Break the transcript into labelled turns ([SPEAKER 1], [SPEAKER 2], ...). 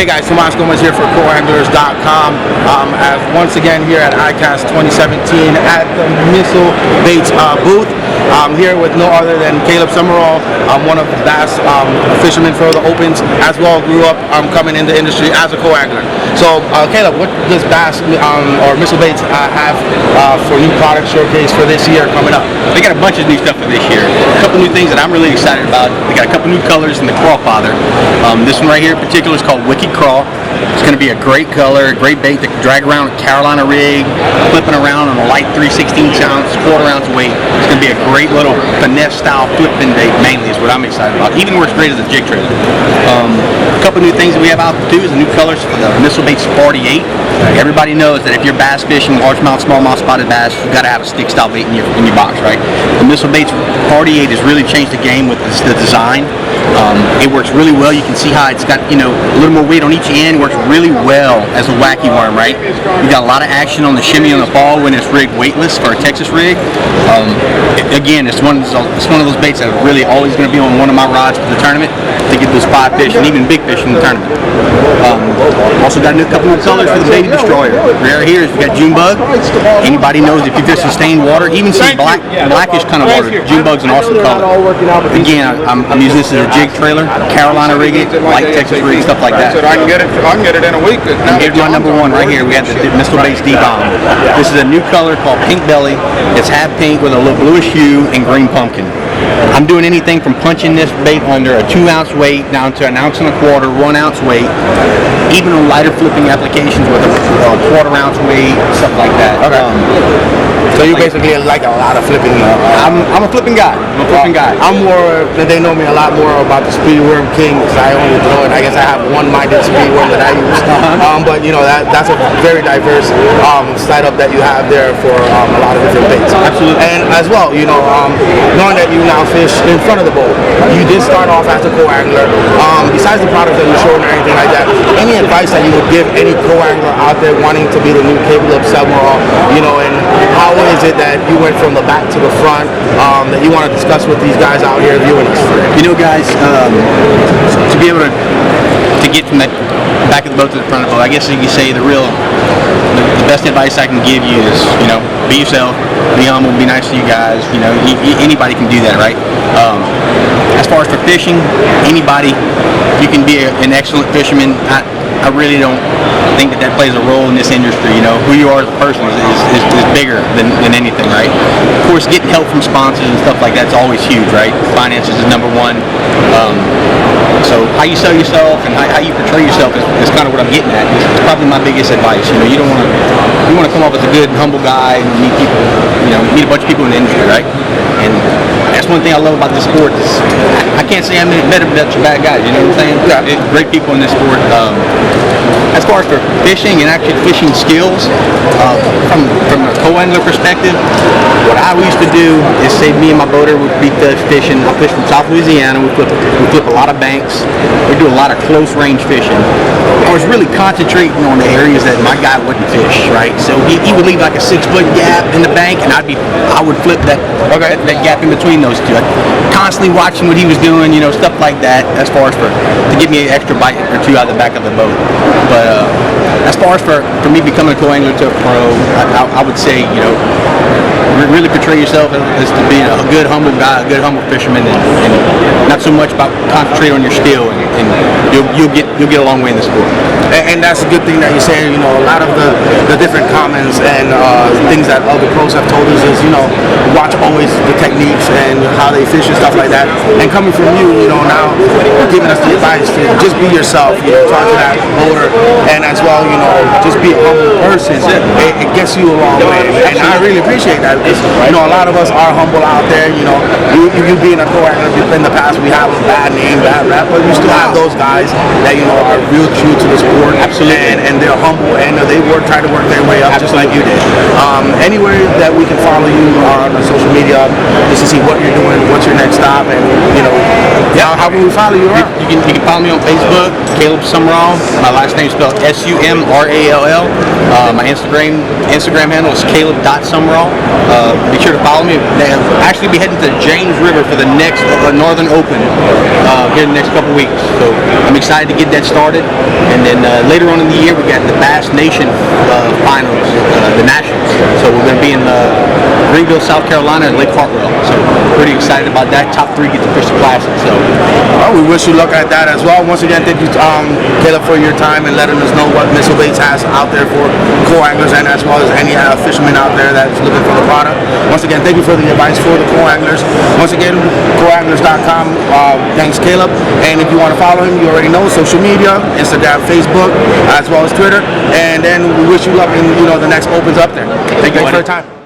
[SPEAKER 1] Hey guys, Tomas Gomez here for Co-Anglers.com. As once again here at ICAST 2017 at the Missile Baits booth. I'm here with no other than Caleb Sumrall, one of the bass fishermen for the Opens, as well grew up coming in the industry as a co-angler. So Caleb, what does bass or Missile Baits have for new product showcase for this year coming up?
[SPEAKER 2] They got a bunch of new stuff for this year. A couple new things that I'm really excited about. They got a couple new colors in the Crawl Father. This one right here in particular is called Wicked Crawl. It's going to be a great color, a great bait that can drag around a Carolina rig, flipping around on a light 3/16 ounce, quarter-ounce weight. It's going to be a great little finesse-style flipping bait, mainly is what I'm excited about. Even works great as a jig trailer. A couple new things that we have out too is the new colors for the Missile Baits 48. Everybody knows that if you're bass fishing, largemouth, smallmouth, spotted bass, you've got to have a stick-style bait in your box, right? The Missile Baits 48 has really changed the game with the design. It works really well. You can see how it's got, a little more weight on each end. Works really well as a wacky worm, right? You got a lot of action on the shimmy on the fall when it's rigged weightless for a Texas rig. Again, it's one of those baits that are really always going to be on one of my rods for the tournament to get those 5 fish and even big fish in the tournament. Also got a couple new colors for the Baby Destroyer. Right here is we got June bug. Anybody knows if you fish sustained water, even some blackish kind of water, June bug's an awesome color. Again, I'm using this as a jig trailer, Carolina rig it, light Texas rig, stuff like that.
[SPEAKER 3] I can get it in a week.
[SPEAKER 2] Here's my number one right here. We have the Missile Baits D-Bomb. This is a new color called Pink Belly. It's half pink with a little bluish hue and green pumpkin. I'm doing anything from punching this bait under a 2-ounce weight down to an 1.25 ounce, 1 ounce weight, even on lighter flipping applications with a quarter-ounce weight, stuff like that.
[SPEAKER 1] Okay. So you basically like a lot of flipping.
[SPEAKER 2] I'm a flipping guy.
[SPEAKER 1] I'm more. They know me a lot more about the speed worm king because I only throw it. I guess I have one-minded speed worm that I use. But that's a very diverse setup that you have there for a lot of different baits.
[SPEAKER 2] Absolutely.
[SPEAKER 1] And as well, knowing that you now fish in front of the boat, you did start off as a co-angler. Besides the products that you're showing or anything like that, any advice that you would give any co-angler out there wanting to be the new Caleb Sumrall, and how is it that you went from the back to the front that you want to discuss with these guys out here viewing us?
[SPEAKER 2] Guys, to be able to get from that back of the boat to the front of the boat, I guess you could say the best advice I can give you is, be yourself, be humble, be nice to you guys. Anybody can do that, right? As far as for fishing, anybody, you can be an excellent fisherman. I really don't think that plays a role in this industry. Who you are as a person is bigger than anything, right? Of course, getting help from sponsors and stuff like that's always huge, right? Finances is number one. So how you sell yourself and how you portray yourself is kind of what I'm getting at. It's probably my biggest advice. You don't want to. You want to come off as a good, humble guy and meet people. Meet a bunch of people in the industry, right? And that's one thing I love about this sport. I can't say I met a bunch of bad guys. You know what I'm saying? Yeah. It's great people in this sport. As far as for fishing and actually fishing skills, from a co-angler perspective, what I used to do is say me and my boater would be fishing. I fish from South Louisiana. We flip a lot of banks. We do a lot of close range fishing. I was really concentrating on the areas that my guy wouldn't fish, right? So he would leave like a 6-foot gap in the bank, and I would flip that gap in between those two. I'd constantly watching what he was doing, stuff like that. As far as to give me an extra bite or two out of the back of the boat. But as far as for me becoming a co-angler to a pro, I would say, really portray yourself as to being a good, humble guy, a good, humble fisherman, and not so much about concentrate on your skill, and you'll get a long way in the sport.
[SPEAKER 1] And that's a good thing that you're saying. A lot of the different comments and things that other pros have told us is, watch always the techniques and how they fish and stuff like that. And coming from you, now you're giving us the advice to just be yourself. Talk to that boater, and as well, just be a humble person. It gets you a long way, and I really appreciate that. A lot of us are humble out there. You being a co-angler in the past, we have a bad name, bad rap, but you still have those guys that are real true to the sport.
[SPEAKER 2] Absolutely.
[SPEAKER 1] And they're humble, and they try to work their way up. Absolutely. Just like you did. Anywhere that we can follow you on social media just to see what you're doing, what's your next stop, and How can we follow you around?
[SPEAKER 2] You can follow me on Facebook, Caleb Sumrall. My last name is spelled Sumrall. My Instagram handle is Caleb.Sumrall. Be sure to follow me. I'll actually be heading to James River for the next Northern Open here in the next couple weeks. So I'm excited to get that started. And then later on in the year, we got the Bass Nation finals, the Nationals. So we're going to be in Greenville, South Carolina, and Lake Hartwell. So pretty excited about that. Top 3 get to fish the Classic. So
[SPEAKER 1] we wish you luck at that as well. Once again, thank you, Caleb, for your time and letting us know what Missile Baits has out there for co-anglers and as well as any fishermen out there that's looking for the product. Once again, thank you for the advice for the co-anglers. Once again, Co-Anglers.com. Thanks, Caleb. And if you want to follow him, you already know social media, Instagram, Facebook, as well as Twitter. And then we wish you luck in the next opens up there.
[SPEAKER 2] Thank you
[SPEAKER 1] for your time.